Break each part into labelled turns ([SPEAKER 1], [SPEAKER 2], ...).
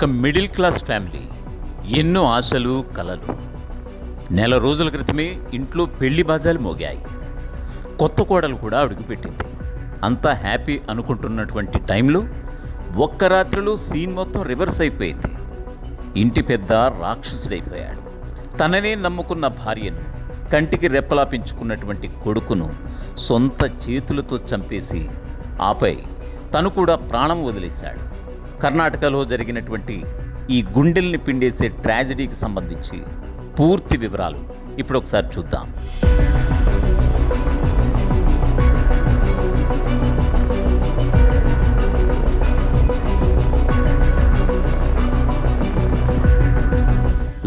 [SPEAKER 1] ఒక middle class family, ఎన్నో ఆశలు కలలు. నెల రోజుల క్రితమే ఇంట్లో పెళ్లి బాజాలు మోగాయి. కొత్త కోడలు కూడా అడుగుపెట్టింది. అంతా హ్యాపీ అనుకుంటున్నటువంటి టైంలో ఒక్క రాత్రిలో సీన్ మొత్తం రివర్స్ అయిపోయింది. ఇంటి పెద్ద రాక్షసుడైపోయాడు. తననే నమ్ముకున్న భార్యను, కంటికి రెప్పలా పెంచుకున్నటువంటి కొడుకును సొంత చేతులతో చంపేసి ఆపై తను కూడా ప్రాణం వదిలేశాడు. కర్ణాటకలో జరిగినటువంటి ఈ గుండెల్ని పిండేసే ట్రాజడీకి సంబంధించి పూర్తి వివరాలు ఇప్పుడు ఒకసారి చూద్దాం.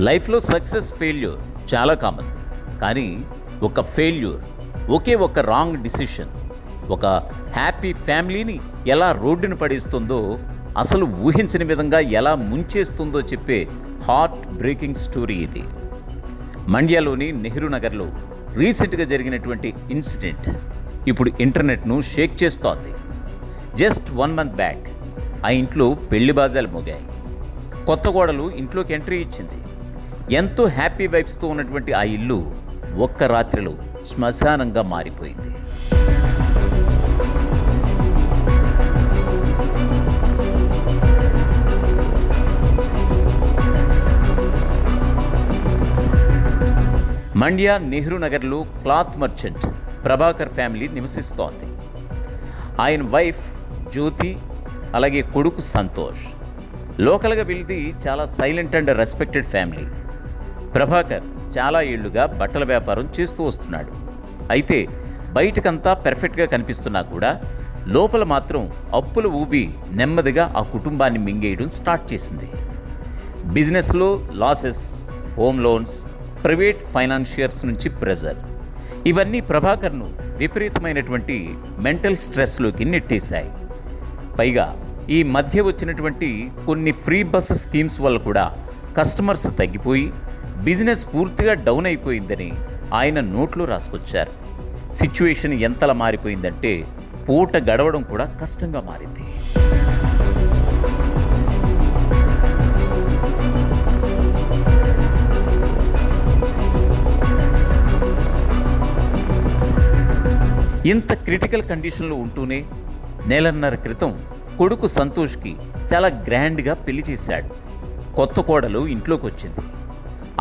[SPEAKER 1] లైఫ్లో సక్సెస్ ఫెయిల్యూర్ చాలా కామన్. కానీ ఒక ఫెయిల్యూర్, ఒక రాంగ్ డిసిషన్ ఒక హ్యాపీ ఫ్యామిలీని ఎలా రోడ్డును పడేస్తుందో, అసలు ఊహించని విధంగా ఎలా ముంచేస్తుందో చెప్పే హార్ట్ బ్రేకింగ్ స్టోరీ ఇది. మండ్యాలోని నెహ్రూ నగర్లో రీసెంట్గా జరిగినటువంటి ఇన్సిడెంట్ ఇప్పుడు ఇంటర్నెట్ను షేక్ చేస్తోంది. జస్ట్ 1 month బ్యాక్ ఆ ఇంట్లో పెళ్లి బాజాలు మోగాయి. కొత్త కోడలు ఇంట్లోకి ఎంట్రీ ఇచ్చింది. ఎంతో హ్యాపీ వైబ్స్తో ఉన్నటువంటి ఆ ఇల్లు ఒక్క రాత్రిలో శ్మశానంగా మారిపోయింది. మండ్య నెహ్రూ నగర్లో క్లాత్ మర్చెంట్ ప్రభాకర్ ఫ్యామిలీ నివసిస్తోంది. ఆయన వైఫ్ జ్యోతి, అలాగే కొడుకు సంతోష్. లోకల్గా వీళ్ళది చాలా silent and respected family. Prabhakar చాలా ఏళ్లుగా బట్టల వ్యాపారం చేస్తూ వస్తున్నాడు. అయితే బయటకంతా పెర్ఫెక్ట్గా కనిపిస్తున్నా కూడా లోపల మాత్రం అప్పుల ఊబి నెమ్మదిగా ఆ కుటుంబాన్ని మింగేయడం స్టార్ట్ చేసింది. బిజినెస్లో losses, home loans, private financiers నుంచి ప్రెజర్, ఇవన్నీ ప్రభాకర్ను విపరీతమైనటువంటి మెంటల్ స్ట్రెస్లోకి నెట్టేశాయి. పైగా ఈ మధ్య వచ్చినటువంటి కొన్ని ఫ్రీ బస్ స్కీమ్స్ వల్ల కూడా కస్టమర్స్ తగ్గిపోయి బిజినెస్ పూర్తిగా డౌన్ అయిపోయిందని ఆయన నోట్లో రాసుకొచ్చారు. సిచ్యువేషన్ ఎంతలా మారిపోయిందంటే పూట గడవడం కూడా కష్టంగా మారింది. ఇంత క్రిటికల్ కండిషన్లో ఉంటూనే నెలన్నర క్రితం కొడుకు సంతోష్కి చాలా గ్రాండ్గా పెళ్లి చేశాడు. కొత్త కోడలు ఇంట్లోకి వచ్చింది.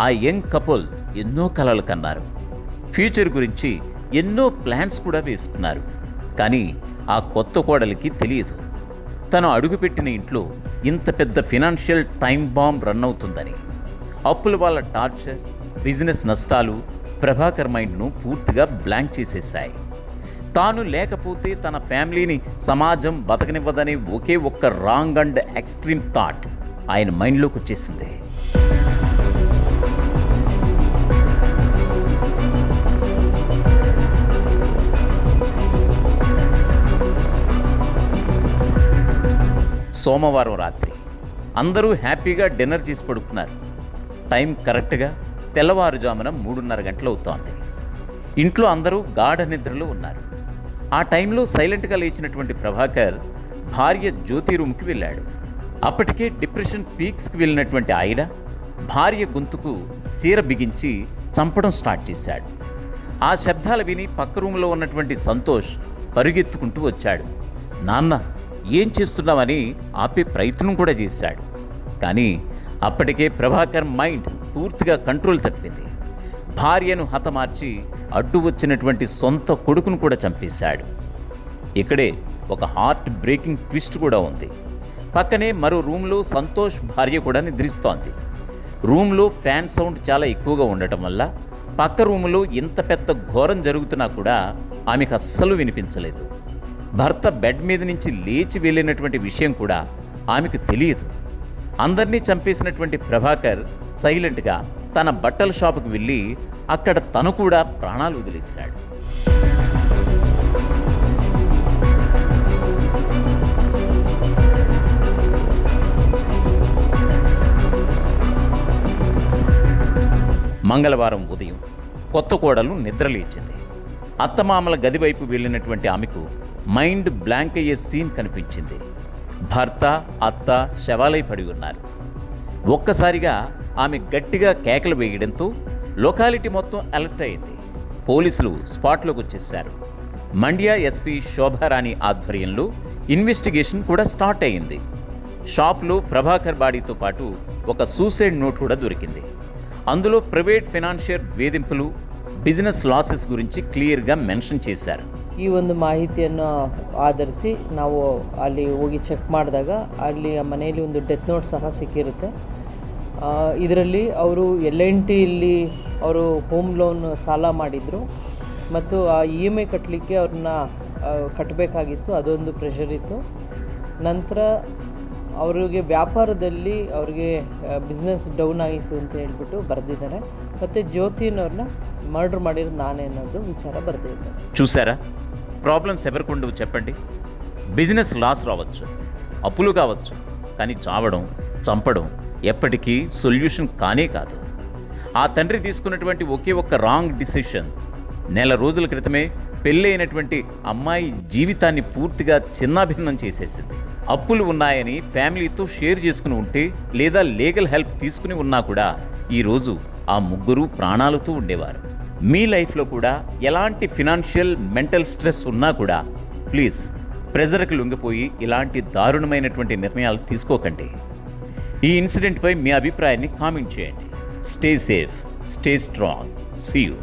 [SPEAKER 1] ఆ యంగ్ కపుల్ ఎన్నో కలలు కన్నారు. ఫ్యూచర్ గురించి ఎన్నో ప్లాన్స్ కూడా వేసుకున్నారు. కానీ ఆ కొత్త కోడలికి తెలియదు తను అడుగుపెట్టిన ఇంట్లో ఇంత పెద్ద ఫినాన్షియల్ టైం బాంబ్ రన్ అవుతుందని. అప్పుల వాళ్ళ టార్చర్, బిజినెస్ నష్టాలు ప్రభాకర్ మైండ్ను పూర్తిగా బ్లాంక్ చేసేశాయి. తాను లేకపోతే తన ఫ్యామిలీని సమాజం బతకనివ్వదనే ఒక్క రాంగ్ అండ్ ఎక్స్ట్రీమ్ థాట్ ఆయన మైండ్లోకి వచ్చేసింది. సోమవారం రాత్రి అందరూ హ్యాపీగా డిన్నర్ చేసి పడుకున్నారు. టైం కరెక్ట్గా తెల్లవారుజామున 3:30 గంటలు అవుతోంది. ఇంట్లో అందరూ గాఢ నిద్రలో ఉన్నారు. ఆ టైంలో సైలెంట్గా లేచినటువంటి ప్రభాకర్ భార్య జ్యోతి రూమ్కి వెళ్ళాడు. అప్పటికే డిప్రెషన్ పీక్స్కి వెళ్ళినటువంటి ఆయన భార్య గొంతుకు చీర బిగించి చంపడం స్టార్ట్ చేశాడు. ఆ శబ్దాలు విని పక్క రూమ్లో ఉన్నటువంటి సంతోష్ పరుగెత్తుకుంటూ వచ్చాడు. నాన్న ఏం చేస్తున్నామని ఆపే ప్రయత్నం కూడా చేశాడు. కానీ అప్పటికే ప్రభాకర్ మైండ్ పూర్తిగా కంట్రోల్ తప్పింది. భార్యను హతమార్చి అడ్డు వచ్చినటువంటి సొంత కొడుకును కూడా చంపేశాడు. ఇక్కడే ఒక హార్ట్ బ్రేకింగ్ ట్విస్ట్ కూడా ఉంది. పక్కనే మరో రూమ్లో సంతోష్ భార్య కూడా నిద్రిస్తోంది. రూమ్లో ఫ్యాన్ సౌండ్ చాలా ఎక్కువగా ఉండటం వల్ల పక్క రూములో ఇంత పెద్ద ఘోరం జరుగుతున్నా కూడా ఆమెకు అస్సలు వినిపించలేదు. భర్త బెడ్ మీద నుంచి లేచి వెళ్ళినటువంటి విషయం కూడా ఆమెకు తెలియదు. అందరినీ చంపేసినటువంటి ప్రభాకర్ సైలెంట్గా తన బట్టల షాపుకి వెళ్ళి అక్కడ తను కూడా ప్రాణాలు వదిలేశాడు. మంగళవారం ఉదయం కొత్త కోడలు నిద్రలేచింది. అత్తమామల గది వైపు వెళ్ళినటువంటి ఆమెకు మైండ్ బ్లాంక్ అయ్యే సీన్ కనిపించింది. భర్త, అత్త శవాలై పడి ఉన్నారు. ఒక్కసారిగా ఆమె గట్టిగా కేకలు వేయడంతో లొకాలిటీ మొత్తం అలర్ట్ అయింది. పోలీసులు స్పాట్లోకి వచ్చేశారు. మండ్యా ఎస్పీ శోభారాణి ఆధ్వర్యంలో ఇన్వెస్టిగేషన్ కూడా స్టార్ట్ అయింది. షాప్లో ప్రభాకర్ బాడీతో పాటు ఒక సూసైడ్ నోట్ కూడా దొరికింది. అందులో ప్రైవేట్ ಫೈನಾನ್ಷಿಯರ್ ವೇದಿಂಪಲು ಬಿಸಿನೆಸ್ ಲಾಸಸ್ ಗುరించి ಕ್ಲಿಯರ್గా ಮೆನ್ಷನ್ చేశారు.
[SPEAKER 2] ಈ ಒಂದು ಮಾಹಿತಿಯನ್ನು ಆಧರಿಸಿ ನಾವು ಅಲ್ಲಿ ಹೋಗಿ ಚೆಕ್ ಮಾಡಿದಾಗ ಅಲ್ಲಿ ಆ ಮನೆಯಲ್ಲಿ ಒಂದು ಡೆತ್ ನೋಟ್ ಸಹ ಸಿಕ್ಕಿರುತ್ತೆ. ಇದರಲ್ಲಿ ಅವರು LNTಯಲ್ಲಿ ಅವರು ಹೋಮ್ ಲೋನ್ ಸಾಲ ಮಾಡಿದರು ಮತ್ತು ಆ EMI ಕಟ್ಟಲಿಕ್ಕೆ ಅವ್ರನ್ನ ಕಟ್ಟಬೇಕಾಗಿತ್ತು. ಅದೊಂದು ಪ್ರೆಷರ್ ಇತ್ತು. ನಂತರ ಅವರಿಗೆ ವ್ಯಾಪಾರದಲ್ಲಿ ಅವ್ರಿಗೆ ಬಿಸ್ನೆಸ್ ಡೌನ್ ಆಗಿತ್ತು ಅಂತ ಹೇಳ್ಬಿಟ್ಟು ಬರೆದಿದ್ದಾರೆ. ಮತ್ತು ಜ್ಯೋತಿನವ್ರನ್ನ మర్డర్ ಮಾಡಿರೋದು నానే అన్నది విచార బర్దిద్దారు.
[SPEAKER 1] చూసారా, ప్రాబ్లమ్స్ ఎవరికి ఉండవు చెప్పండి. బిజినెస్ లాస్ రావచ్చు, అప్పులు కావచ్చు, కానీ చావడం, చంపడం ఎప్పటికీ సొల్యూషన్ కానే కాదు. ఆ తండ్రి తీసుకున్నటువంటి ఒకే ఒక్క రాంగ్ డిసిషన్ నెల రోజుల క్రితమే పెళ్ళైనటువంటి అమ్మాయి జీవితాన్ని పూర్తిగా చిన్నాభిన్నం చేసేసింది. అప్పులు ఉన్నాయని ఫ్యామిలీతో షేర్ చేసుకుని ఉంటే లేదా లీగల్ హెల్ప్ తీసుకుని ఉన్నా కూడా ఈరోజు ఆ ముగ్గురు ప్రాణాలతో ఉండేవారు. మీ లైఫ్లో కూడా ఎలాంటి ఫినాన్షియల్ మెంటల్ స్ట్రెస్ ఉన్నా కూడా ప్లీజ్ ప్రెజర్కి లొంగిపోయి ఇలాంటి దారుణమైనటువంటి నిర్ణయాలు తీసుకోకండి. ఈ ఇన్సిడెంట్పై మీ అభిప్రాయాన్ని కామెంట్ చేయండి. Stay safe, stay strong. See you.